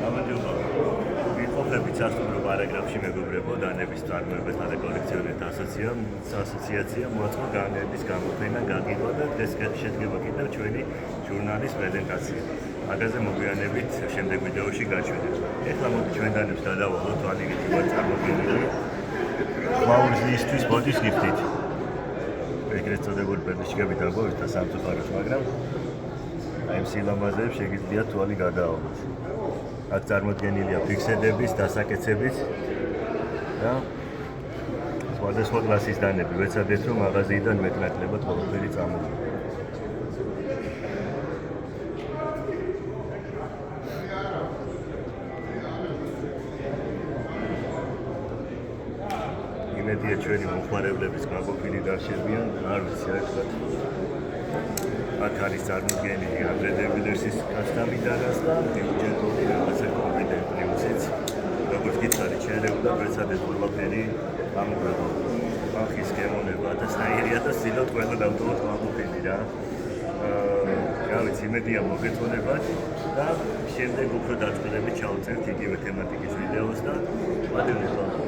გამარჯობა. ვიყოფებით სასტუმრო პარაგრაფში მეგობრებო დანების წარმოებასა და კოლექციონერთა ასოციაცია მოაწყო განმეორების გამოფენა გაგივა და დღეს შედგება კიდევ ჩვენი ჟურნალის პრეზენტაცია. მაგაზე მოგვიანებით შემდეგ ვიდეოში გაჩვენებთ. ეხლა მოდი ჩვენ დანებს გადავალოთ ანიგეთი ვარ წარმოგვიდგენილი. მაურზისთვის ბოდის გიფტით. ეგრეთ წოდებული პერდიშკები დაგოვით და სამწუხაროდ, მაგრამ აი ამ სილამაზეებს შეგიძლია თვალი გადაავალოთ. აქ წარმოდგენილია ფიქსედების, დასაკეცების და სხვადასხვა კლასის დანები. ვეცადეთ, რომ მაღაზიიდან მეტნაკლებად ყველაფერი წამოვიდეს. იმედია ჩვენი მომხმარებლების გაყოფილი დარჩებიან, არ ვიცი რა თქვა. აქ არის წარმოდგენილი ანდრე დე ვილერსის კასტამიდანას და დიუჯეტონი რაღაცა კონკრეტული პლუსიც. როგორც გითხარით, შეიძლება ვეცადეთ ყველაფერი გამოგრებო. ახის გემონება და საერია და სილოთ ყველა დავდოთ გამოფენი რა. რა ვიცი, იმედია მოგეწონებათ და შემდეგ უფრო დაწყვილებით ჩავწერთ იგივე თემატიკის ვიდეოს და მადლობა.